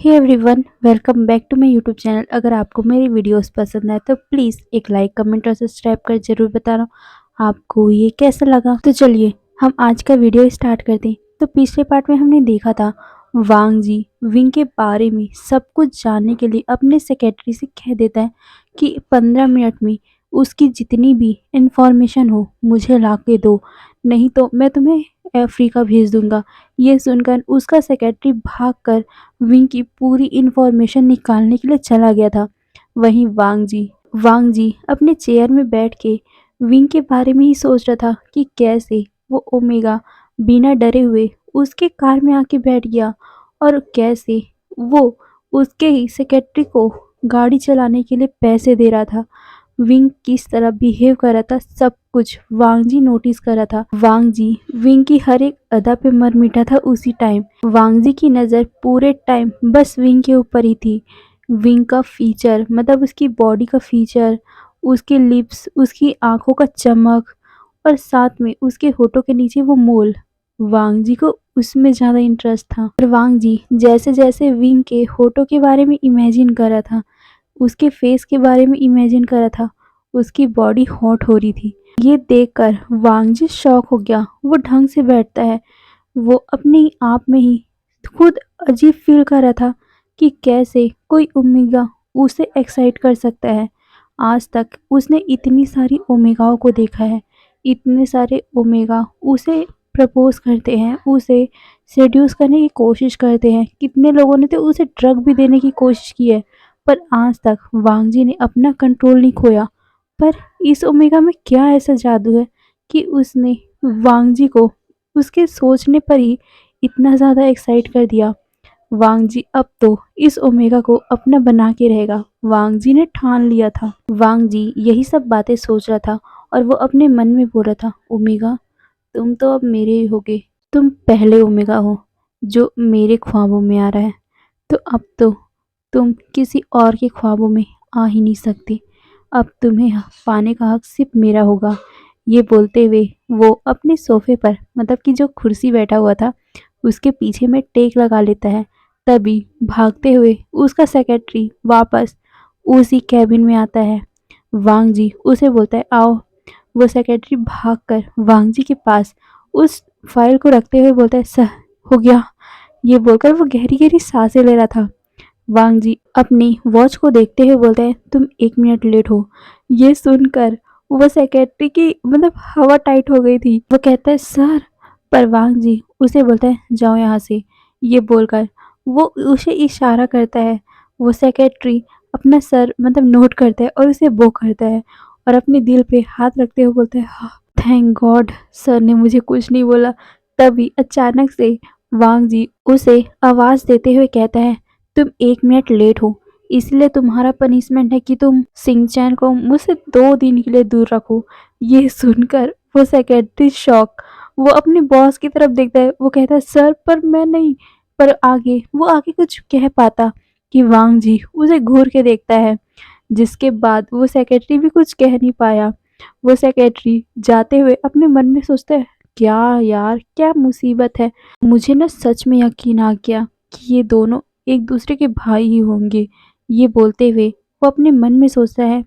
Hey everyone, welcome back to my YouTube channel. अगर आपको मेरी वीडियोस पसंद आए तो प्लीज़ एक लाइक, कमेंट और सब्सक्राइब कर ज़रूर बताना आपको ये कैसा लगा। तो चलिए हम आज का वीडियो स्टार्ट करते हैं। तो पिछले पार्ट में हमने देखा था वांग जी विंग के बारे में सब कुछ जानने के लिए अपने सेक्रेटरी से कह देता है कि 15 मिनट में उसकी जितनी भी इंफॉर्मेशन हो मुझे ला के दो, नहीं तो मैं तुम्हें अफ्रीका भेज दूंगा। ये सुनकर उसका सेक्रेटरी भागकर विंग की पूरी इंफॉर्मेशन निकालने के लिए चला गया था। वहीं वांग जी अपने चेयर में बैठ के विंग के बारे में ही सोच रहा था कि कैसे वो ओमेगा बिना डरे हुए उसके कार में आके बैठ गया और कैसे वो उसके ही सेक्रेटरी को गाड़ी चलाने के लिए पैसे दे रहा था। विंग किस तरह बिहेव कर रहा था सब कुछ वांग जी नोटिस कर रहा था। वांग जी विंग की हर एक अदा पे मर मिटा था। उसी टाइम वांग जी की नज़र पूरे टाइम बस विंग के ऊपर ही थी। विंग का फीचर मतलब उसकी बॉडी का फीचर, उसके लिप्स, उसकी आंखों का चमक और साथ में उसके होठों के नीचे वो मोल, वांग जी को उसमें ज़्यादा इंटरेस्ट था। और वांग जी जैसे जैसे विंग के होठों के बारे में इमेजिन कर रहा था, उसके फेस के बारे में इमेजिन कर रहा था, उसकी बॉडी हॉट हो रही थी। ये देखकर वांग जी शॉक हो गया। वो ढंग से बैठता है। वो अपने आप में ही खुद अजीब फील कर रहा था कि कैसे कोई ओमेगा उसे एक्साइट कर सकता है। आज तक उसने इतनी सारी ओमेगाओं को देखा है, इतने सारे ओमेगा उसे प्रपोज करते हैं, उसे सेड्यूस करने की कोशिश करते हैं। कितने लोगों ने तो उसे ड्रग भी देने की कोशिश की है, पर आज तक वांग जी ने अपना कंट्रोल नहीं खोया। पर इस ओमेगा में क्या ऐसा जादू है कि उसने वांग जी को उसके सोचने पर ही इतना ज़्यादा एक्साइट कर दिया। वांग जी अब तो इस ओमेगा को अपना बना के रहेगा, वांग जी ने ठान लिया था। वांग जी यही सब बातें सोच रहा था और वो अपने मन में बोल रहा था, ओमेगा तुम तो अब मेरे ही होगे। तुम पहले ओमेगा हो जो मेरे ख्वाबों में आ रहा है, तो अब तो तुम किसी और के ख्वाबों में आ ही नहीं सकती। अब तुम्हें पाने का हक सिर्फ मेरा होगा। ये बोलते हुए वो अपने सोफे पर मतलब कि जो कुर्सी बैठा हुआ था उसके पीछे में टेक लगा लेता है। तभी भागते हुए उसका सेक्रेटरी वापस उसी कैबिन में आता है। वांग जी उसे बोलता है आओ। वो सेक्रेटरी भागकर वांग जी के पास उस फाइल को रखते हुए बोलता है सर हो गया। ये बोलकर वो गहरी गहरी सांसें ले रहा था। वांग जी अपनी वॉच को देखते हुए बोलते हैं तुम 1 मिनट लेट हो। ये सुनकर वो सेक्रेटरी की मतलब हवा टाइट हो गई थी। वो कहता है सर, पर वांग जी उसे बोलता है जाओ यहाँ से। ये बोलकर वो उसे इशारा करता है। वो सेक्रेटरी अपना सर मतलब नोट करता है और उसे बो करता है और अपने दिल पे हाथ रखते हुए बोलता है थैंक गॉड सर ने मुझे कुछ नहीं बोला। तभी अचानक से वांग जी उसे आवाज़ देते हुए कहता है तुम 1 मिनट लेट हो, इसलिए तुम्हारा पनिशमेंट है कि तुम सिंचैन को मुझसे 2 दिन के लिए दूर रखो। ये सुनकर वो सेक्रेटरी शॉक। वो अपने बॉस की तरफ देखता है। वो कहता है सर पर मैं नहीं। पर आगे कुछ कह पाता कि वांग जी उसे घूर के देखता है, जिसके बाद वो सेक्रेटरी भी कुछ कह नहीं पाया। वो सेक्रेटरी जाते हुए अपने मन में सोचता है क्या यार, क्या मुसीबत है। मुझे ना सच में यकीन आ गया कि ये दोनों एक दूसरे के भाई ही होंगे। ये बोलते हुए वो अपने मन में सोचता है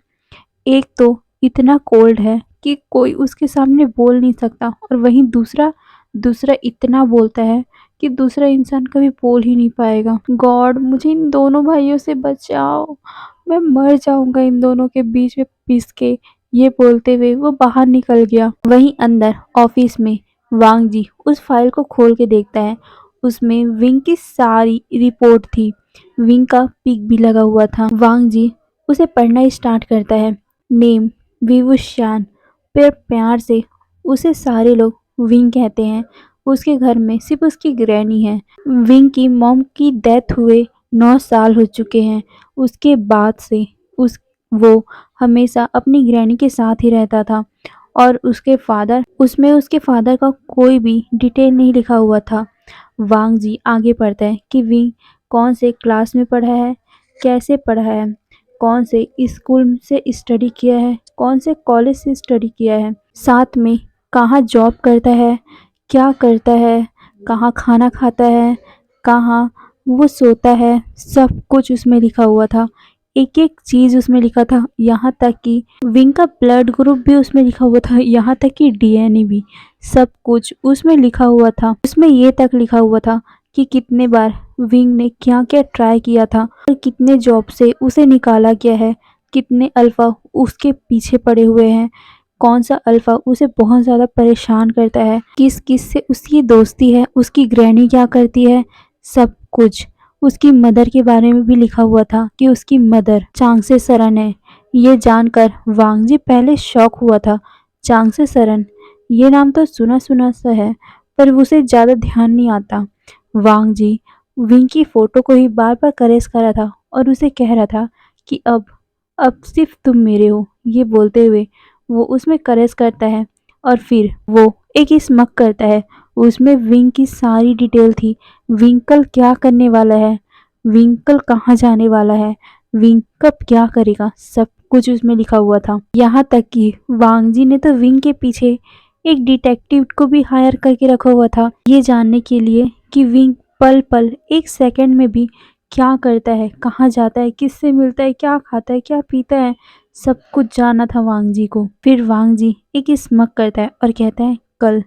एक तो इतना कोल्ड है कि कोई उसके सामने बोल नहीं सकता, और वहीं दूसरा दूसरा इतना बोलता है कि दूसरा इंसान कभी बोल ही नहीं पाएगा। गॉड मुझे इन दोनों भाइयों से बचाओ, मैं मर जाऊंगा इन दोनों के बीच में पिस के। ये बोलते हुए वो बाहर निकल गया। वहीं अंदर ऑफिस में वांग जी उस फाइल को खोल के देखता है। उसमें विंग की सारी रिपोर्ट थी। विंग का पिक भी लगा हुआ था। वांग जी उसे पढ़ना स्टार्ट करता है। नेम विवुश्यान। फिर प्यार से उसे सारे लोग विंग कहते हैं। उसके घर में सिर्फ उसकी ग्रैनी है। विंग की मॉम की डेथ हुए 9 साल हो चुके हैं। उसके बाद से उस वो हमेशा अपनी ग्रैनी के साथ ही रहता था, और उसके फादर का कोई भी डिटेल नहीं लिखा हुआ था। वांग जी आगे पढ़ता है कि विंग कौन से क्लास में पढ़ा है, कैसे पढ़ा है, कौन से स्कूल से स्टडी किया है, कौन से कॉलेज से स्टडी किया है, साथ में कहाँ जॉब करता है, क्या करता है, कहाँ खाना खाता है, कहाँ वो सोता है, सब कुछ उसमें लिखा हुआ था। एक-एक चीज़ उसमें लिखा था, यहाँ तक कि विंग का ब्लड ग्रुप भी उसमें लिखा हुआ था, यहाँ तक कि डीएनए भी। सब कुछ उसमें लिखा हुआ था। उसमें ये तक लिखा हुआ था कि कितने बार विंग ने क्या-क्या ट्राई किया था और कितने जॉब से उसे निकाला गया है, कितने अल्फा उसके पीछे पड़े हुए हैं, कौन-सा अल्फा उसे बहुत ज़्यादा परेशान करता है, किस-किस से उसकी दोस्ती है, उसकी ग्रैनी क्या करती है, सब कुछ। उसकी मदर के बारे में भी लिखा हुआ था कि उसकी मदर चांगसे सरन है। ये जानकर वांगजी पहले शॉक हुआ था। चांगसे सरन, ये नाम तो सुना-सुना सा है, पर उसे ज़्यादा ध्यान नहीं आता। वांगजी विंग की फ़ोटो को ही बार-बार करेस कर रहा था और उसे कह रहा था कि अब सिर्फ़ तुम मेरे हो। ये बोलते हुए वो उसमें करेस करता है और फिर वो एक स्मग करता है। उसमें विंग की सारी डिटेल थी। विंकल क्या करने वाला है, विंकल कहाँ जाने वाला है, विंग कब क्या करेगा, सब कुछ उसमें लिखा हुआ था। यहाँ तक कि वांगजी ने तो विंग के पीछे एक डिटेक्टिव को भी हायर करके रखा हुआ था, ये जानने के लिए कि विंग पल पल एक सेकंड में भी क्या करता है, कहाँ जाता है, किससे मिलता है, क्या खाता है, क्या पीता है, सब कुछ जानना था वांगजी को। फिर वांगजी एक स्मग करता है और कहता है, कल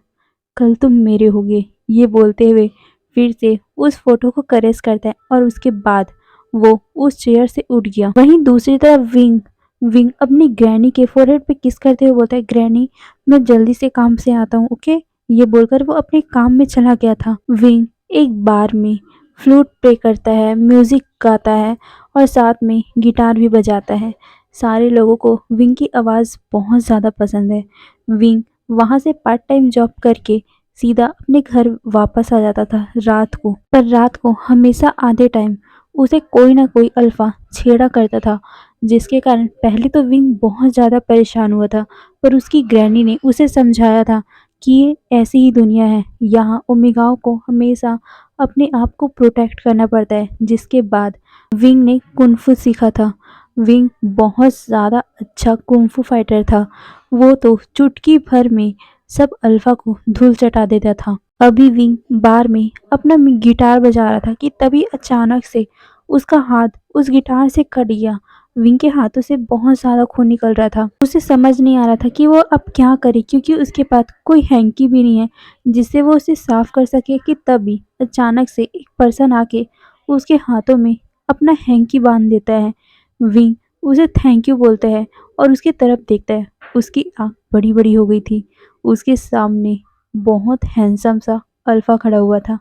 कल तुम मेरे होगे। ये बोलते हुए फिर से उस फोटो को करेस करता है और उसके बाद वो उस चेयर से उठ गया। वहीं दूसरी तरफ विंग विंग अपनी ग्रैनी के फोरहेड पे किस करते हुए बोलता है, ग्रैनी मैं जल्दी से काम से आता हूँ, ओके। ये बोलकर वो अपने काम में चला गया था। विंग एक बार में फ्लूट प्ले करता है, म्यूजिक गाता है और साथ में गिटार भी बजाता है। सारे लोगों को विंग की आवाज़ बहुत ज़्यादा पसंद है। विंग वहाँ से पार्ट टाइम जॉब करके सीधा अपने घर वापस आ जाता था रात को। पर रात को हमेशा आधे टाइम उसे कोई ना कोई अल्फा छेड़ा करता था, जिसके कारण पहले तो विंग बहुत ज़्यादा परेशान हुआ था, पर उसकी ग्रैनी ने उसे समझाया था कि ये ऐसी ही दुनिया है, यहाँ ओमेगाओं को हमेशा अपने आप को प्रोटेक्ट करना पड़ता है। जिसके बाद विंग ने कुंफू सीखा था। विंग बहुत ज़्यादा अच्छा कुंफू फाइटर था। वो तो चुटकी भर में सब अल्फा को धूल चटा देता था। अभी विंग बार में अपना गिटार बजा रहा था कि तभी अचानक से उसका हाथ उस गिटार से कट गया। विंग के हाथों से बहुत ज़्यादा खून निकल रहा था। उसे समझ नहीं आ रहा था कि वो अब क्या करे, क्योंकि उसके पास कोई हैंकी भी नहीं है जिससे वो उसे साफ कर सके। कि तभी अचानक से एक पर्सन आके उसके हाथों में अपना हैंकी बांध देता है। विंग उसे थैंक यू बोलता है और उसकी तरफ देखता है। उसकी आँख बड़ी-बड़ी हो गई थी। उसके सामने बहुत हैंडसम सा अल्फा खड़ा हुआ था।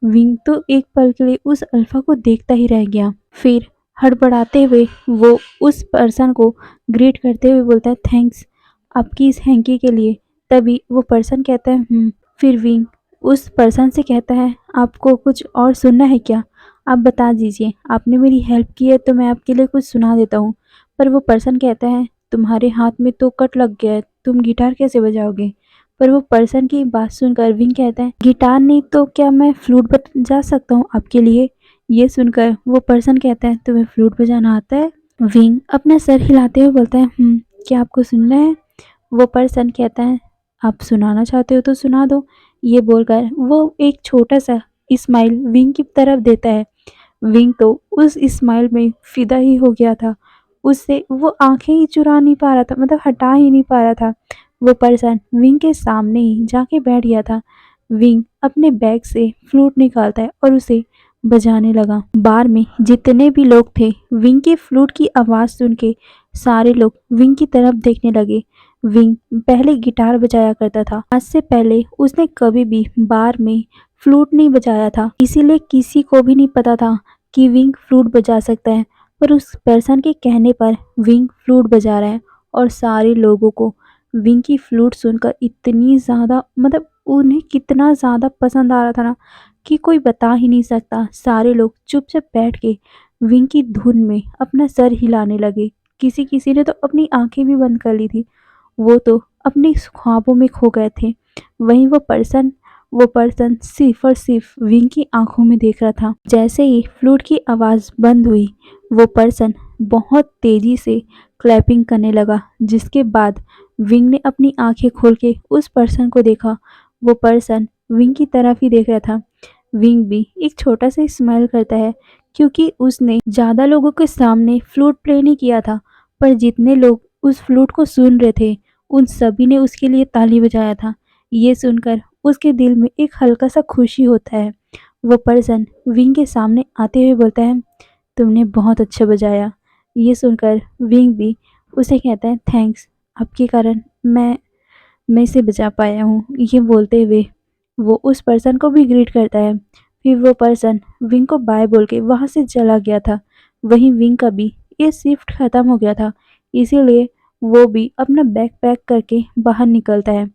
विंग तो एक पल के लिए उस अल्फा को देखता ही रह गया। फिर हड़बड़ाते हुए वो उस पर्सन को ग्रीट करते हुए बोलता है, थैंक्स आपकी इस हैंकी के लिए। तभी वो पर्सन कहता है फिर विंग उस पर्सन से कहता है, आपको कुछ और सुनना है क्या? आप बता दीजिए, आपने मेरी हेल्प की है तो मैं आपके लिए कुछ सुना देता हूँ। पर वो पर्सन कहता है, तुम्हारे हाथ में तो कट लग गया है, तुम गिटार कैसे बजाओगे? पर वो पर्सन की बात सुनकर विंग कहता है, गिटार नहीं तो क्या मैं फ्लूट बजा सकता हूँ आपके लिए? ये सुनकर वो पर्सन कहता है, तुम्हें फ्लूट बजाना आता है? विंग अपना सर हिलाते हुए बोलता है, क्या आपको सुनना है? वो पर्सन कहता है, आप सुनाना चाहते हो तो सुना दो। ये बोलकर वो एक छोटा सा स्माइल विंग की तरफ देता है। विंग तो उस स्माइल में फिदा ही हो गया था। उससे वो आंखें ही चुरा नहीं पा रहा था, मतलब हटा ही नहीं पा रहा था। वो पर्सन विंग के सामने ही जाके बैठ गया था। विंग अपने बैग से फ्लूट निकालता है और उसे बजाने लगा। बार में जितने भी लोग थे, विंग के फ्लूट की आवाज़ सुन के सारे लोग विंग की तरफ देखने लगे। विंग पहले गिटार बजाया करता था। आज से पहले उसने कभी भी बार में फ्लूट नहीं बजाया था, इसीलिए किसी को भी नहीं पता था कि विंग फ्लूट बजा सकता है। पर उस पर्सन के कहने पर विंग फ्लूट बजा रहा है और सारे लोगों को विंग की फ्लूट सुनकर इतनी ज़्यादा, मतलब उन्हें कितना ज़्यादा पसंद आ रहा था ना कि कोई बता ही नहीं सकता। सारे लोग चुपचाप बैठ के विंग की धुन में अपना सर हिलाने लगे। किसी किसी ने तो अपनी आंखें भी बंद कर ली थी। वो तो अपने ख्वाबों में खो गए थे। वहीं वो पर्सन सिर्फ और सिर्फ विंग की आंखों में देख रहा था। जैसे ही फ्लूट की आवाज़ बंद हुई, वो पर्सन बहुत तेज़ी से क्लैपिंग करने लगा। जिसके बाद विंग ने अपनी आंखें खोल के उस पर्सन को देखा। वो पर्सन विंग की तरफ ही देख रहा था। विंग भी एक छोटा सा स्माइल करता है क्योंकि उसने ज़्यादा लोगों के सामने फ्लूट प्ले नहीं किया था, पर जितने लोग उस फ्लूट को सुन रहे थे उन सभी ने उसके लिए ताली बजाया था। ये सुनकर उसके दिल में एक हल्का सा खुशी होता है। वो पर्सन विंग के सामने आते हुए बोलता है, तुमने बहुत अच्छा बजाया। ये सुनकर विंग भी उसे कहता है, थैंक्स, आपके कारण मैं इसे बचा पाया हूँ। ये बोलते हुए वो उस पर्सन को भी ग्रीट करता है। फिर वो पर्सन विंग को बाय बोल के वहाँ से चला गया था। वहीं विंग का भी ये शिफ्ट खत्म हो गया था, इसीलिए वो भी अपना बैग पैक करके बाहर निकलता है।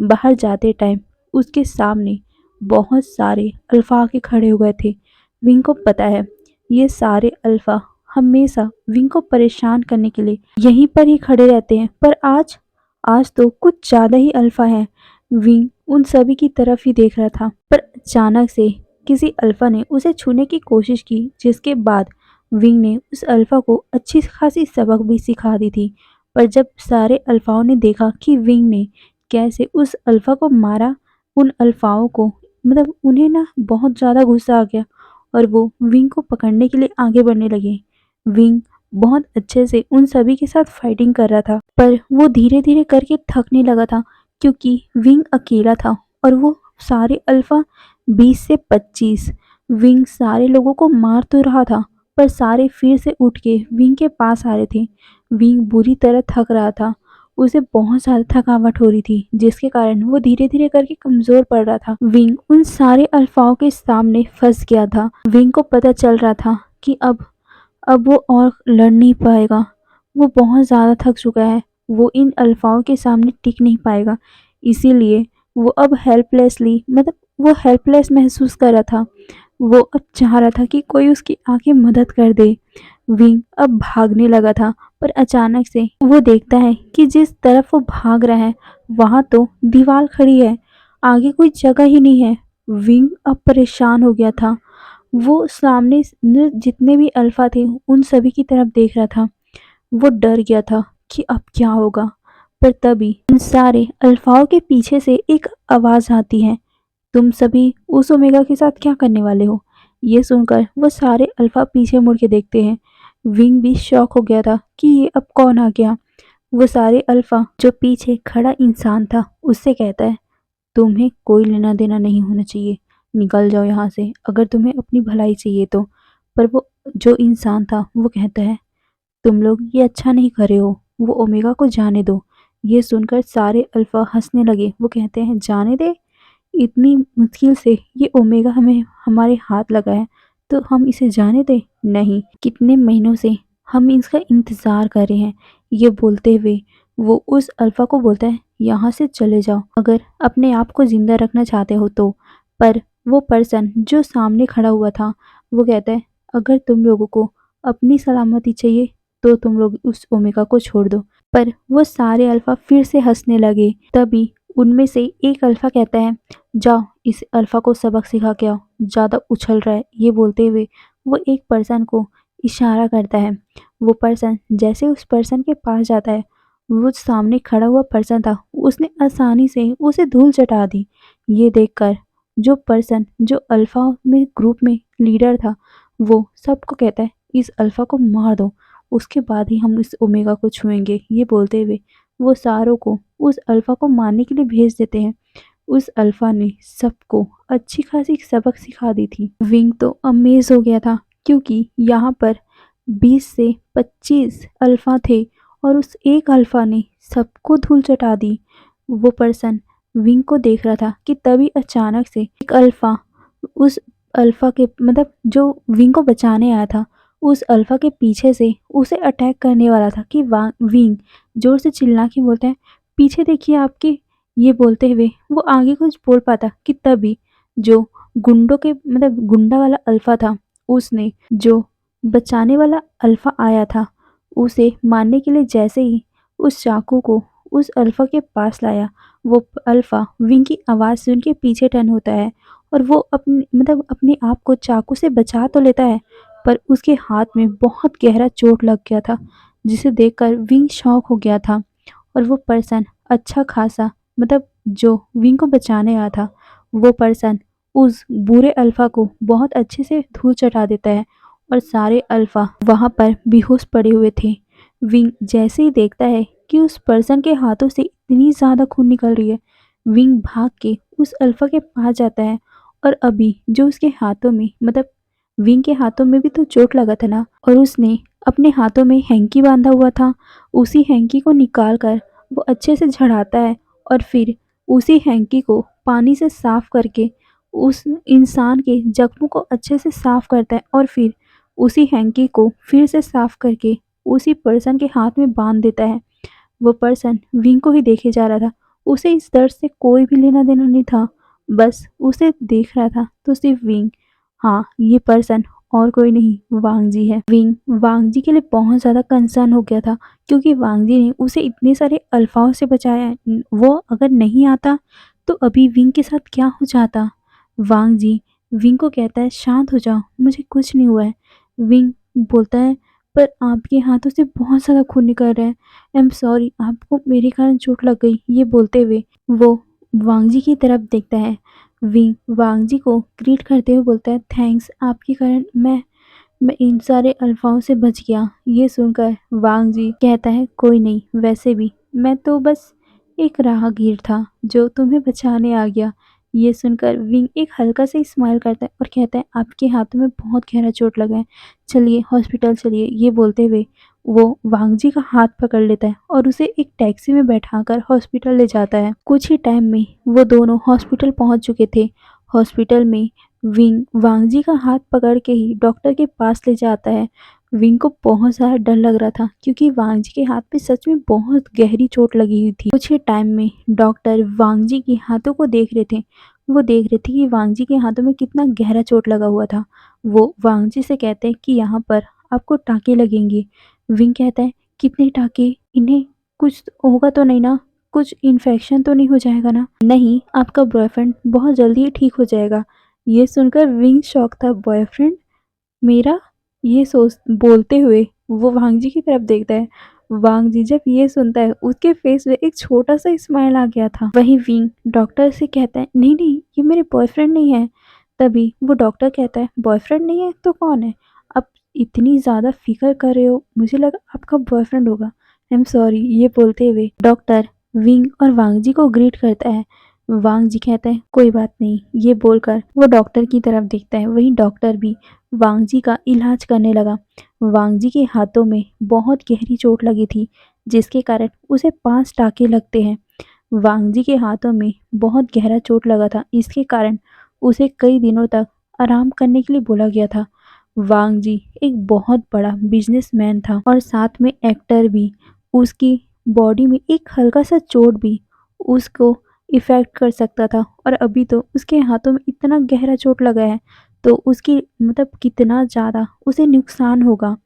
बाहर जाते टाइम उसके सामने बहुत सारे अल्फा आके खड़े हुए थे। विंग को पता है ये सारे अल्फा हमेशा विंग को परेशान करने के लिए यहीं पर ही खड़े रहते हैं, पर आज आज तो कुछ ज़्यादा ही अल्फा है। विंग उन सभी की तरफ ही देख रहा था, पर अचानक से किसी अल्फा ने उसे छूने की कोशिश की, जिसके बाद विंग ने उस अल्फा को अच्छी खासी सबक भी सिखा दी थी। पर जब सारे अल्फाओं ने देखा कि विंग ने कैसे उस अल्फा को मारा, उन अल्फाओं को उन्हें ना बहुत ज़्यादा गुस्सा आ गया और वो विंग को पकड़ने के लिए आगे बढ़ने लगे। विंग बहुत अच्छे से उन सभी के साथ फाइटिंग कर रहा था, पर वो धीरे धीरे करके थकने लगा था क्योंकि विंग अकेला था और वो सारे अल्फा 20 से 25 विंग सारे लोगों को मार तो रहा था, पर सारे फिर से उठ के विंग के पास आ रहे थे। विंग बुरी तरह थक रहा था, उसे बहुत ज़्यादा थकावट हो रही थी, जिसके कारण वो धीरे धीरे करके कमज़ोर पड़ रहा था। विंग उन सारे अल्फाओं के सामने फंस गया था। विंग को पता चल रहा था कि अब वो और लड़ नहीं पाएगा। वो बहुत ज़्यादा थक चुका है। वो इन अल्फाओं के सामने टिक नहीं पाएगा। इसीलिए वो अब वो हेल्पलेस महसूस कर रहा था। वो अब चाह रहा था कि कोई उसकी आके मदद कर दे। विंग अब भागने लगा था, पर अचानक से वो देखता है कि जिस तरफ वो भाग रहा है वहाँ तो दीवार खड़ी है, आगे कोई जगह ही नहीं है। विंग अब परेशान हो गया था। वो सामने जितने भी अल्फा थे उन सभी की तरफ देख रहा था। वो डर गया था कि अब क्या होगा, पर तभी उन सारे अल्फाओं के पीछे से एक आवाज आती है, तुम सभी उस ओमेगा के साथ क्या करने वाले हो? ये सुनकर वो सारे अल्फा पीछे मुड़ के देखते हैं। विंग भी शॉक हो गया था कि ये अब कौन आ गया। वो सारे अल्फा जो पीछे खड़ा इंसान था उससे कहता है, तुम्हें कोई लेना देना नहीं होना चाहिए, निकल जाओ यहाँ से अगर तुम्हें अपनी भलाई चाहिए तो। पर वो जो इंसान था वो कहता है, तुम लोग ये अच्छा नहीं कर रहे हो, वो ओमेगा को जाने दो। ये सुनकर सारे अल्फा हंसने लगे। वो कहते हैं, जाने दे? इतनी मुश्किल से ये ओमेगा हमें हमारे हाथ लगा है तो हम इसे जाने दें? नहीं, कितने महीनों से हम इसका इंतज़ार कर रहे हैं। ये बोलते हुए वो उस अल्फा को बोलता है, यहाँ से चले जाओ अगर अपने आप को ज़िंदा रखना चाहते हो तो। पर वो पर्सन जो सामने खड़ा हुआ था वो कहता है, अगर तुम लोगों को अपनी सलामती चाहिए तो तुम लोग उस ओमेगा को छोड़ दो। पर वो सारे अल्फा फिर से हंसने लगे। तभी उनमें से एक अल्फा कहता है, जाओ इस अल्फा को सबक सिखा के आओ, ज़्यादा उछल रहा है। ये बोलते हुए वो एक पर्सन को इशारा करता है। वो पर्सन जैसे उस पर्सन के पास जाता है, वो सामने खड़ा हुआ पर्सन था उसने आसानी से उसे धूल चटा दी। ये देखकर जो पर्सन जो अल्फा में ग्रुप में लीडर था वो सबको कहता है, इस अल्फा को मार दो, उसके बाद ही हम इस ओमेगा को छुएंगे। ये बोलते हुए वो सारों को उस अल्फा को मारने के लिए भेज देते हैं। उस अल्फा ने सबको अच्छी खासी सबक सिखा दी थी। विंग तो अमेज हो गया था क्योंकि यहाँ पर 20 से 25 अल्फा थे और उस एक अल्फा ने सबको धूल चटा दी। वो पर्सन विंग को देख रहा था कि तभी अचानक से एक अल्फा उस अल्फा के जो विंग को बचाने आया था उस अल्फा के पीछे से उसे अटैक करने वाला था कि विंग जोर से चिल्ला के बोलता है, पीछे देखिए आपके। ये बोलते हुए वो आगे कुछ बोल पाता कि तभी जो गुंडों के गुंडा वाला अल्फा था उसने जो बचाने वाला अल्फा आया था उसे मारने के लिए जैसे ही उस चाकू को उस अल्फा के पास लाया, वो अल्फा विंग की आवाज़ सुन के पीछे टर्न होता है और वो अपने आप को चाकू से बचा तो लेता है, पर उसके हाथ में बहुत गहरा चोट लग गया था, जिसे देखकर विंग शॉक हो गया था। और वो पर्सन अच्छा खासा जो विंग को बचाने आया था वो पर्सन उस बुरे अल्फा को बहुत अच्छे से धूल चटा देता है और सारे अल्फा वहां पर बेहोश पड़े हुए थे। विंग जैसे ही देखता है कि उस पर्सन के हाथों से इतनी ज्यादा खून निकल रही है, विंग भाग के उस अल्फा के पास जाता है और अभी जो उसके हाथों में मतलब विंग के हाथों में भी तो चोट लगा था ना, और उसने अपने हाथों में हैंकी बांधा हुआ था, उसी हैंकी को निकाल कर वो अच्छे से झड़ाता है और फिर उसी हैंकी को पानी से साफ करके उस इंसान के जख्मों को अच्छे से साफ करता है और फिर उसी हैंकी को फिर से साफ करके उसी पर्सन के हाथ में बांध देता है। वो पर्सन विंग को ही देखे जा रहा था, उसे इस दर्द से कोई भी लेना देना नहीं था, बस उसे देख रहा था तो सिर्फ विंग। हाँ, ये पर्सन और कोई नहीं वांग जी है। विंग वांग जी के लिए बहुत ज़्यादा कंसर्न हो गया था क्योंकि वांग जी ने उसे इतने सारे अल्फाओं से बचाया है। वो अगर नहीं आता तो अभी विंग के साथ क्या हो जाता। वांग जी विंग को कहता है शांत हो जाओ, मुझे कुछ नहीं हुआ है। विंग बोलता है पर आपके हाथों से बहुत ज़्यादा खून निकल रहा है, आई एम सॉरी, आपको मेरे कारण चोट लग गई। ये बोलते हुए वो वांग जी की तरफ देखता है। विंग वांग जी को ग्रीट करते हुए बोलता है थैंक्स, आपके कारण मैं इन सारे अल्फाओं से बच गया। ये सुनकर वांग जी कहता है कोई नहीं, वैसे भी मैं तो बस एक राहगीर था जो तुम्हें बचाने आ गया। ये सुनकर विंग एक हल्का सा स्माइल करता है और कहता है आपके हाथों में बहुत गहरा चोट लगा है, चलिए हॉस्पिटल चलिए। ये बोलते हुए वो वांग जी का हाथ पकड़ लेता है और उसे एक टैक्सी में बैठाकर हॉस्पिटल ले जाता है। कुछ ही टाइम में वो दोनों हॉस्पिटल पहुंच चुके थे। हॉस्पिटल में विंग वांग जी का हाथ पकड़ के ही डॉक्टर के पास ले जाता है। विंग को बहुत ज़्यादा डर लग रहा था क्योंकि वांग जी के हाथ पे सच में बहुत गहरी चोट लगी हुई थी। कुछ ही टाइम में डॉक्टर वांग जी के हाथों को देख रहे थे। वो देख रहे थे कि वांग जी के हाथों में कितना गहरा चोट लगा हुआ था। वो वांग जी से कहते हैं कि यहाँ पर आपको टाँके लगेंगे। विंग कहता है कितने टाँके, इन्हें कुछ होगा तो नहीं ना, कुछ इन्फेक्शन तो नहीं हो जाएगा ना। नहीं, आपका बॉयफ्रेंड बहुत जल्दी ही ठीक हो जाएगा। ये सुनकर विंग शॉक था, बॉयफ्रेंड मेरा। ये सोच बोलते हुए वो वांग जी की तरफ देखता है। वांग जी जब ये सुनता है उसके फेस में एक छोटा सा स्माइल आ गया था। वहीं विंग डॉक्टर से कहता है नहीं नहीं, ये मेरे बॉयफ्रेंड नहीं है। तभी वो डॉक्टर कहता है बॉयफ्रेंड नहीं है तो कौन है? आप इतनी ज़्यादा फिक्र कर रहे हो, मुझे लगा आपका बॉयफ्रेंड होगा, आई एम सॉरी। ये बोलते हुए डॉक्टर विंग और वांग जी को ग्रीट करता है। वांग जी कहता है कोई बात नहीं। ये बोलकर वो डॉक्टर की तरफ देखता है। वहीं डॉक्टर भी वांग जी का इलाज करने लगा। वांग जी के हाथों में बहुत गहरी चोट लगी थी जिसके कारण उसे 5 टाँके लगते हैं। वांग जी के हाथों में बहुत गहरा चोट लगा था, इसके कारण उसे कई दिनों तक आराम करने के लिए बोला गया था। वांग जी एक बहुत बड़ा बिजनेसमैन था और साथ में एक्टर भी। उसकी बॉडी में एक हल्का सा चोट भी उसको इफ़ेक्ट कर सकता था और अभी तो उसके हाथों में इतना गहरा चोट लगा है तो उसकी मतलब कितना ज़्यादा उसे नुकसान होगा।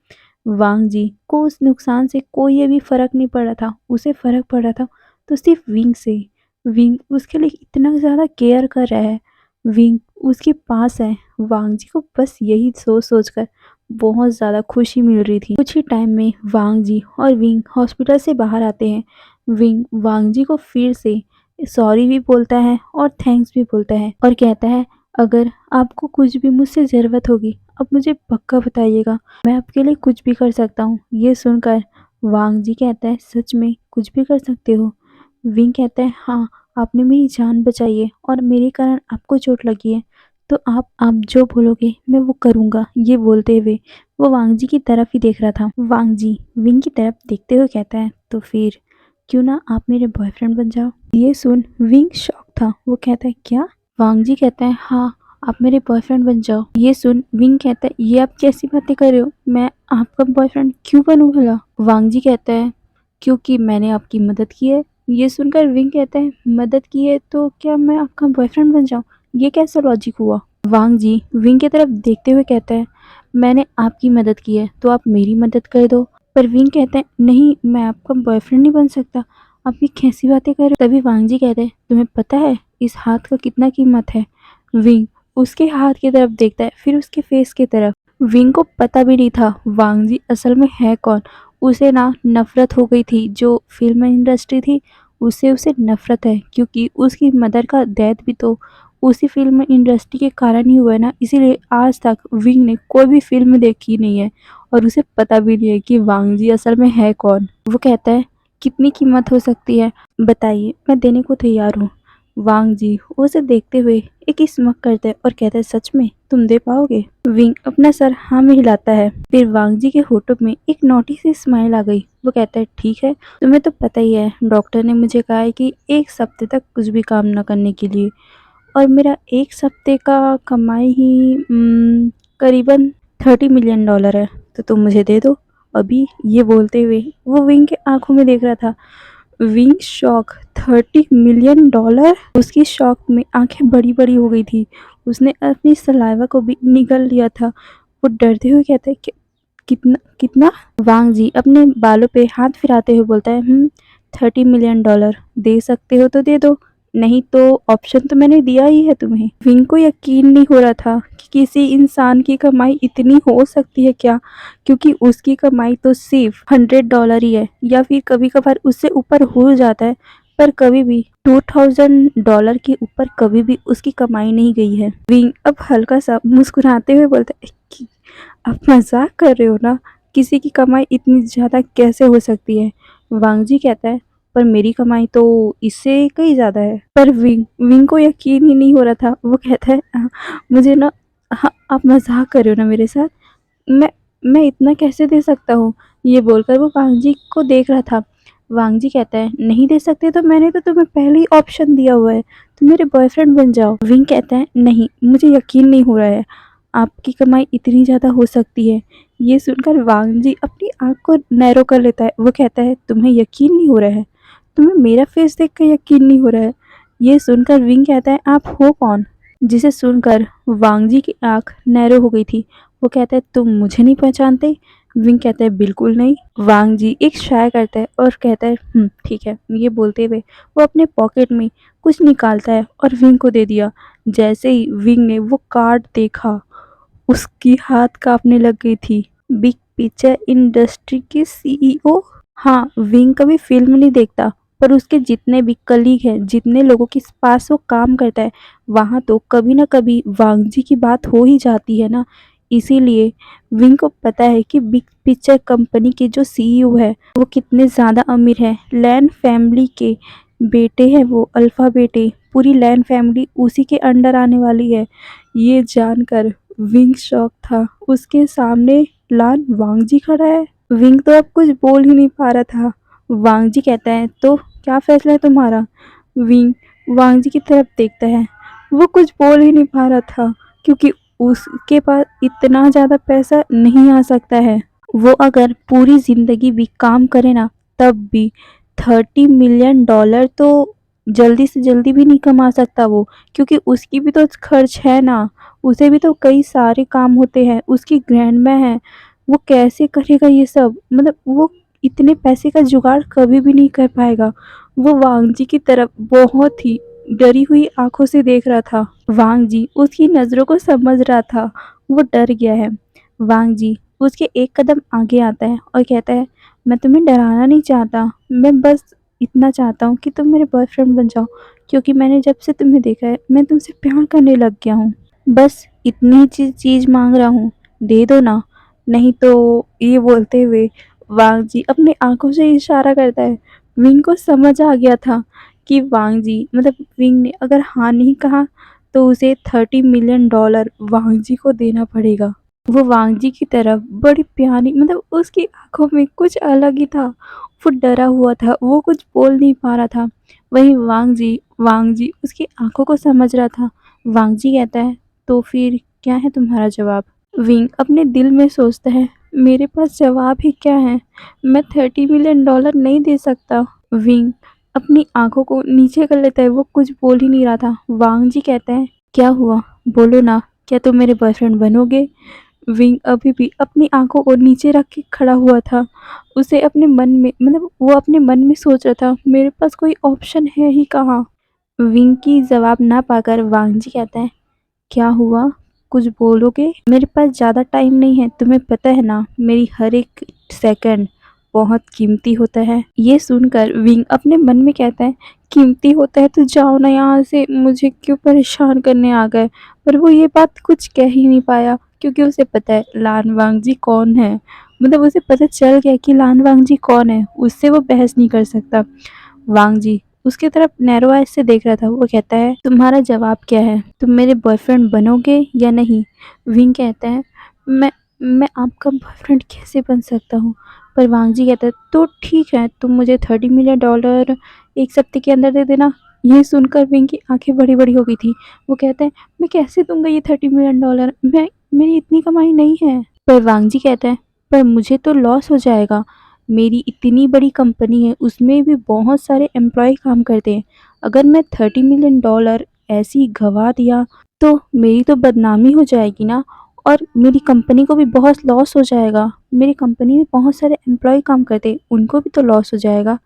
वांग जी को उस नुकसान से कोई अभी फ़र्क नहीं पड़ रहा था, उसे फ़र्क पड़ रहा था तो सिर्फ विंग से। विंग उसके लिए इतना ज़्यादा केयर कर रहा है, विंग उसके पास है। वांग जी को बस यही सोच सोच कर बहुत ज़्यादा खुशी मिल रही थी। कुछ ही टाइम में वांग जी और विंग हॉस्पिटल से बाहर आते हैं। विंग वांग जी को फिर से सॉरी भी बोलता है और थैंक्स भी बोलता है और कहता है अगर आपको कुछ भी मुझसे ज़रूरत होगी आप मुझे पक्का बताइएगा, मैं आपके लिए कुछ भी कर सकता हूँ। ये सुनकर वांग जी कहता है सच में कुछ भी कर सकते हो? विंग कहता है हाँ, आपने मेरी जान बचाई है और मेरे कारण आपको चोट लगी है तो आप जो बोलोगे मैं वो करूँगा। ये बोलते हुए वो वांग जी की तरफ ही देख रहा था। वांग जी विंग की तरफ देखते हुए कहता है तो फिर क्यों ना आप मेरे बॉयफ्रेंड बन जाओ। ये सुन विंग शॉक था, वो कहता है क्या? वांग जी कहता है हाँ, आप मेरे बॉयफ्रेंड बन जाओ। ये सुन विंग कहता है ये आप कैसी बातें कर रहे हो, मैं आपका बॉयफ्रेंड क्यों बनूं भला? वांग जी कहता है क्योंकि मैंने आपकी मदद की है। ये सुनकर विंग कहता है मदद की है तो क्या मैं आपका बॉयफ्रेंड बन जाऊं? ये कैसा लॉजिक हुआ? वांग जी विंग की तरफ देखते हुए कहता है मैंने आपकी मदद की है तो आप मेरी मदद कर दो। पर विंग कहता है नहीं, मैं आपका बॉयफ्रेंड नहीं बन सकता, आप ये कैसी बातें कर रहे हो? तभी वांग जी कहते हैं तुम्हें पता है इस हाथ का कितना कीमत है? विंग उसके हाथ की तरफ देखता है फिर उसके फेस की तरफ। विंग को पता भी नहीं था वांग जी असल में है कौन। उसे ना नफरत हो गई थी, जो फिल्म इंडस्ट्री थी उससे उसे नफरत है क्योंकि उसकी मदर का डेथ भी तो उसी फ़िल्म इंडस्ट्री के कारण ही हुआ है ना, इसीलिए आज तक विंग ने कोई भी फ़िल्म देखी नहीं है और उसे पता भी नहीं है कि वांग जी असल में है कौन। वो कहता है, कितनी कीमत हो सकती है? बताइए, मैं देने को तैयार हूँ। वांग जी उसे देखते हुए एक स्mirk करता है और कहता है, सच में तुम दे पाओगे? विंग अपना सर हाँ में हिलाता है। फिर वांग जी के होठों में एक नोटी सी स्माइल आ गई। वो कहता है, ठीक है, तुम्हें तो पता ही है, डॉक्टर ने मुझे कहा है कि 1 हफ्ते तक कुछ भी काम न करने के लिए, और मेरा 1 हफ्ते का कमाई ही करीबन $30 मिलियन है, तो तुम मुझे दे दो अभी। ये बोलते हुए वो विंग के आंखों में देख रहा था। Wing shock, $30 million. उसकी शॉक में आंखें बड़ी बड़ी हो गई थी। उसने अपनी सलाइवा को भी निगल लिया था। वो डरते हुए कहता है कि कितना कितना? वांग जी अपने बालों पे हाथ फिराते हुए बोलता है, 30 मिलियन डॉलर दे सकते हो तो दे दो, नहीं तो ऑप्शन तो मैंने दिया ही है तुम्हें। विंग को यकीन नहीं हो रहा था कि किसी इंसान की कमाई इतनी हो सकती है क्या, क्योंकि उसकी कमाई तो सिर्फ $100 ही है, या फिर कभी कभार उससे ऊपर हो जाता है, पर कभी भी $2000 के ऊपर कभी भी उसकी कमाई नहीं गई है। विंग अब हल्का सा मुस्कुराते हुए बोलता है कि आप मजाक कर रहे हो ना, किसी की कमाई इतनी ज़्यादा कैसे हो सकती है? वांग जी कहता है, पर मेरी कमाई तो इससे कहीं ज़्यादा है। पर विंग विंग को यकीन ही नहीं हो रहा था। वो कहता है, मुझे ना, हाँ, आप मजाक कर रहे हो ना मेरे साथ? मैं मैं इतना कैसे दे सकता हूँ? ये बोलकर वो वांग जी को देख रहा था। वांग जी कहता है, नहीं दे सकते तो मैंने तो तुम्हें पहले ही ऑप्शन दिया हुआ है, तुम मेरे बॉयफ्रेंड बन जाओ। विंग कहता है, नहीं, मुझे यकीन नहीं हो रहा है आपकी कमाई इतनी ज़्यादा हो सकती है। ये सुनकर वांग जी अपनी आँख को नैरो कर लेता है। वो कहता है, तुम्हें यकीन नहीं हो रहा है? तुम्हें मेरा फेस देख कर यकीन नहीं हो रहा है? ये सुनकर विंग कहता है, आप हो कौन? जिसे सुनकर वांग जी की आँख नैरो हो गई थी। वो कहता है, तुम मुझे नहीं पहचानते? विंग कहता है, बिल्कुल नहीं। वांग जी एक शाय करता है और कहता है, ठीक है। ये बोलते हुए वो अपने पॉकेट में कुछ निकालता है और विंग को दे दिया। जैसे ही विंग ने वो कार्ड देखा, उसकी हाथ कांपने लग गई थी। बिग पिक्चर इंडस्ट्री के सीईओ। हाँ, विंग कभी फिल्म नहीं देखता, पर उसके जितने भी कलीग हैं, जितने लोगों के पास वो काम करता है, वहाँ तो कभी ना कभी वांग जी की बात हो ही जाती है ना। इसीलिए विंग को पता है कि बिग पिक्चर कंपनी के जो सीईओ है वो कितने ज़्यादा अमीर है। लैन फैमिली के बेटे हैं वो, अल्फा बेटे। पूरी लैन फैमिली उसी के अंडर आने वाली है। ये जानकर विंग शॉक था। उसके सामने लान वांग जी खड़ा है। विंग तो अब कुछ बोल ही नहीं पा रहा था। वांग जी कहता है, तो क्या फैसला है तुम्हारा? विंग वांग जी की तरफ देखता है। वो कुछ बोल ही नहीं पा रहा था, क्योंकि उसके पास इतना ज़्यादा पैसा नहीं आ सकता है। वो अगर पूरी ज़िंदगी भी काम करे ना, तब भी $30 मिलियन तो जल्दी से जल्दी भी नहीं कमा सकता वो, क्योंकि उसकी भी तो खर्च है ना। उसे भी तो कई सारे काम होते हैं, उसकी ग्रैंडमा है। वो कैसे करेगा ये सब? मतलब वो इतने पैसे का जुगाड़ कभी भी नहीं कर पाएगा। वो वांग जी की तरफ बहुत ही डरी हुई आंखों से देख रहा था। वांग जी उसकी नज़रों को समझ रहा था। वो डर गया है। वांग जी उसके एक कदम आगे आता है और कहता है, मैं तुम्हें डराना नहीं चाहता, मैं बस इतना चाहता हूँ कि तुम मेरे बॉयफ्रेंड बन जाओ, क्योंकि मैंने जब से तुम्हें देखा है मैं तुमसे प्यार करने लग गया हूँ। बस इतनी चीज़ मांग रहा हूँ, दे दो ना, नहीं तो। ये बोलते हुए वांग जी अपने आंखों से इशारा करता है। विंग को समझ आ गया था कि वांग जी, मतलब विंग ने अगर हाँ नहीं कहा तो उसे $30 मिलियन वांग जी को देना पड़ेगा। वो वांग जी की तरफ बड़ी प्यारी, मतलब उसकी आंखों में कुछ अलग ही था। वो डरा हुआ था, वो कुछ बोल नहीं पा रहा था। वहीं वांग जी उसकी आंखों को समझ रहा था। वांग जी कहता है, तो फिर क्या है तुम्हारा जवाब? विंग अपने दिल में सोचता है, मेरे पास जवाब ही क्या है, मैं $30 मिलियन नहीं दे सकता। विंग अपनी आंखों को नीचे कर लेता है। वो कुछ बोल ही नहीं रहा था। वांग जी कहता है, क्या हुआ, बोलो ना, क्या तुम मेरे बॉयफ्रेंड बनोगे? विंग अभी भी अपनी आंखों को नीचे रख के खड़ा हुआ था। उसे अपने मन में, मतलब वो अपने मन में सोच रहा था, मेरे पास कोई ऑप्शन है ही कहाँ। विंग की जवाब ना पाकर वांग जी कहता है, क्या हुआ, कुछ बोलोगे? मेरे पास ज़्यादा टाइम नहीं है, तुम्हें पता है ना, मेरी हर एक सेकंड बहुत कीमती होता है। ये सुनकर विंग अपने मन में कहता है, कीमती होता है तो जाओ ना यहाँ से, मुझे क्यों परेशान करने आ गए। पर वो ये बात कुछ कह ही नहीं पाया, क्योंकि उसे पता है लान वांगजी कौन है। मतलब उसे पता चल गया कि लान वांगजी कौन है, उससे वो बहस नहीं कर सकता। वांगजी उसके तरफ नैरो आइज से देख रहा था। वो कहता है, तुम्हारा जवाब क्या है, तुम मेरे बॉयफ्रेंड बनोगे या नहीं। विंग कहता है, मैं आपका बॉयफ्रेंड कैसे बन सकता हूँ। पर वांगजी कहता है, तो ठीक है, तुम मुझे $30 मिलियन 1 हफ्ते के अंदर दे देना। ये सुनकर विंग की आंखें बड़ी बड़ी हो गई थी। वो कहता है, मैं कैसे दूंगा ये $30 मिलियन, मेरी इतनी कमाई नहीं है। पर वांगजी कहता है, पर मुझे तो लॉस हो जाएगा, मेरी इतनी बड़ी कंपनी है, उसमें भी बहुत सारे एम्प्लॉय काम करते हैं। अगर मैं $30 मिलियन ऐसे ही गवा दिया तो मेरी तो बदनामी हो जाएगी ना, और मेरी कंपनी को भी बहुत लॉस हो जाएगा। मेरी कंपनी में बहुत सारे एम्प्लॉय काम करते हैं, उनको भी तो लॉस हो जाएगा।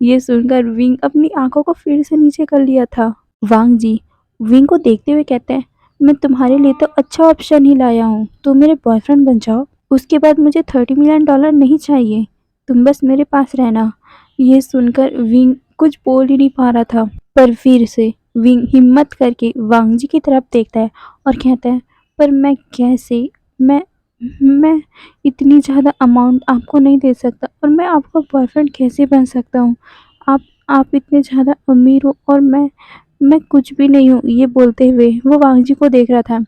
ये सुनकर विंग अपनी आंखों को फिर से नीचे कर लिया था। वांग जी विंग को देखते हुए कहते हैं, मैं तुम्हारे लिए तो अच्छा ऑप्शन ही लाया हूँ, तुम मेरे बॉयफ्रेंड बन जाओ, उसके बाद मुझे $30 मिलियन नहीं चाहिए, तुम बस मेरे पास रहना। ये सुनकर विंग कुछ बोल ही नहीं पा रहा था। पर फिर से विंग हिम्मत करके वांग जी की तरफ देखता है और कहता है, पर मैं कैसे, मैं मैं इतनी ज़्यादा अमाउंट आपको नहीं दे सकता, और मैं आपका बॉयफ्रेंड कैसे बन सकता हूँ। आप आप इतने ज़्यादा अमीर हो और मैं कुछ भी नहीं हूँ। ये बोलते हुए वो वांग जी को देख रहा था।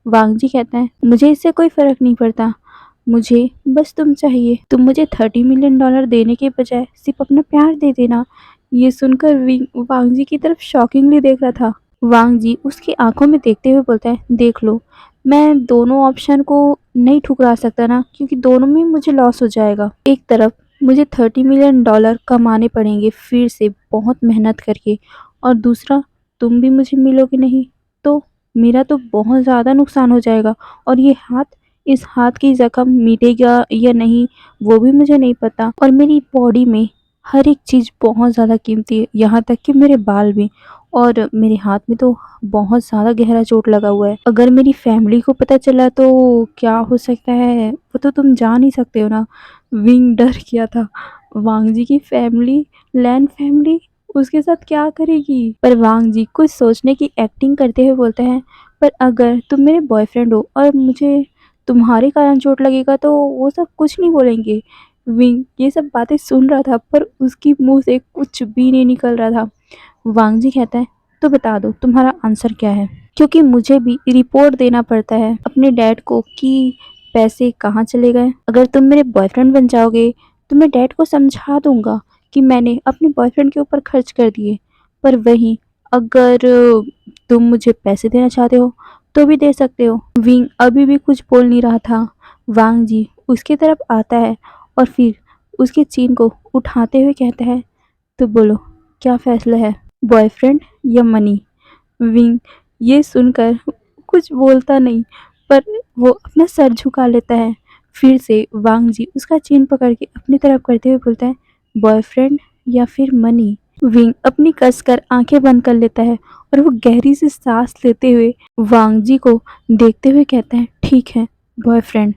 वांग जी कहता है, मुझे इससे कोई फ़र्क नहीं पड़ता, मुझे बस तुम चाहिए। तुम मुझे $30 मिलियन देने के बजाय सिर्फ अपना प्यार दे देना। ये सुनकर वांग जी की तरफ शॉकिंगली देख रहा था। वांग जी उसकी आंखों में देखते हुए बोलता है, देख लो, मैं दोनों ऑप्शन को नहीं ठुकरा सकता ना, क्योंकि दोनों में मुझे लॉस हो जाएगा। एक तरफ मुझे $30 मिलियन कमाने पड़ेंगे फिर से बहुत मेहनत करके, और दूसरा तुम भी मुझे मिलोगे नहीं, तो मेरा तो बहुत ज़्यादा नुकसान हो जाएगा। और ये हाथ, इस हाथ की ज़ख्म मिटेगा या नहीं वो भी मुझे नहीं पता, और मेरी बॉडी में हर एक चीज़ बहुत ज़्यादा कीमती है, यहाँ तक कि मेरे बाल भी। और मेरे हाथ में तो बहुत ज़्यादा गहरा चोट लगा हुआ है, अगर मेरी फैमिली को पता चला तो क्या हो सकता है वो तो तुम जान ही सकते हो ना। विंग डर गया था। वांग जी की फैमिली, लैंड फैमिली उसके साथ क्या करेगी। पर वांग जी कुछ सोचने की एक्टिंग करते हुए बोलते हैं, पर अगर तुम मेरे बॉयफ्रेंड हो और मुझे तुम्हारे कारण चोट लगेगा तो वो सब कुछ नहीं बोलेंगे। विंग ये सब बातें सुन रहा था, पर उसकी मुंह से कुछ भी नहीं निकल रहा था। वांग जी कहता है, तो बता दो तुम्हारा आंसर क्या है, क्योंकि मुझे भी रिपोर्ट देना पड़ता है अपने डैड को कि पैसे कहाँ चले गए। अगर तुम मेरे बॉयफ्रेंड बन जाओगे तो मैं डैड को समझा दूंगा कि मैंने अपने बॉयफ्रेंड के ऊपर खर्च कर दिए। पर वहीं अगर तुम मुझे पैसे देना चाहते हो तो भी दे सकते हो। विंग अभी भी कुछ बोल नहीं रहा था। वांग जी उसकी तरफ आता है और फिर उसके चीन को उठाते हुए कहता है, तो बोलो क्या फैसला है, बॉयफ्रेंड या मनी। विंग ये सुनकर कुछ बोलता नहीं, पर वो अपना सर झुका लेता है। फिर से वांग जी उसका चीन पकड़ के अपनी तरफ करते हुए बोलता है, बॉयफ्रेंड या फिर मनी। विंग अपनी कसकर आंखें बंद कर लेता है और वो गहरी सी सांस लेते हुए वांग जी को देखते हुए कहता है, ठीक है बॉयफ्रेंड।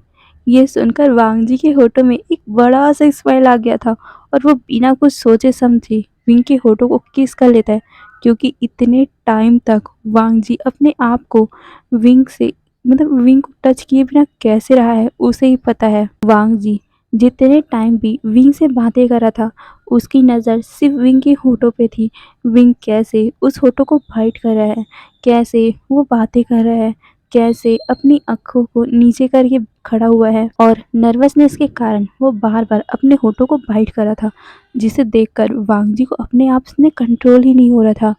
ये सुनकर वांग जी के होठों में एक बड़ा सा स्माइल आ गया था, और वो बिना कुछ सोचे समझे विंग के होठों को किस कर लेता है, क्योंकि इतने टाइम तक वांग जी अपने आप को विंग से, मतलब विंग को टच किए बिना कैसे रहा है उसे ही पता है। वांग जी जितने टाइम भी विंग से बातें कर रहा था उसकी नज़र सिर्फ विंग के होठों पे थी। विंग कैसे उस होठों को बाइट कर रहा है, कैसे वो बातें कर रहा है, कैसे अपनी आंखों को नीचे करके खड़ा हुआ है, और नर्वसनेस के कारण वो बार बार अपने होठों को बाइट कर रहा था, जिसे देखकर वांग जी को अपने आप से कंट्रोल ही नहीं हो रहा था।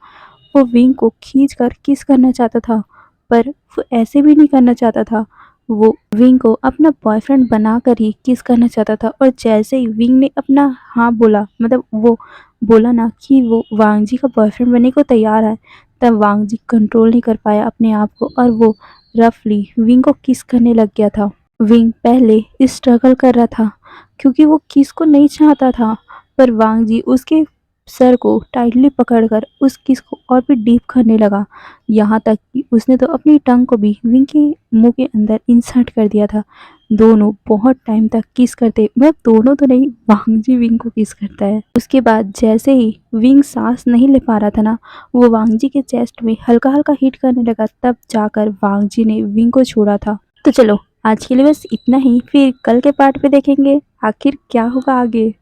वो विंग को खींच कर किस करना चाहता था, पर वो ऐसे भी नहीं करना चाहता था। वो विंग को अपना बॉयफ्रेंड बनाकर ही किस करना चाहता था, और जैसे ही विंग ने अपना हाँ बोला, मतलब वो बोला ना कि वो वांग जी का बॉयफ्रेंड बनने को तैयार है, तब वांग जी कंट्रोल नहीं कर पाया अपने आप को, और वो रफली विंग को किस करने लग गया था। विंग पहले स्ट्रगल कर रहा था क्योंकि वो किस को नहीं चाहता था, पर वांग जी उसके सर को टाइटली पकड़कर उस किस को और भी डीप करने लगा। यहाँ तक कि उसने तो अपनी टंग को भी विंग के मुंह के अंदर इंसर्ट कर दिया था। दोनों बहुत टाइम तक किस करते, मतलब दोनों तो नहीं, वांगजी विंग को किस करता है। उसके बाद जैसे ही विंग सांस नहीं ले पा रहा था ना, वो वांगजी के चेस्ट में हल्का हल्का हिट करने लगा, तब जाकर वांगजी ने विंग को छोड़ा था। तो चलो आज के लिए बस इतना ही, फिर कल के पार्ट पे देखेंगे आखिर क्या होगा आगे।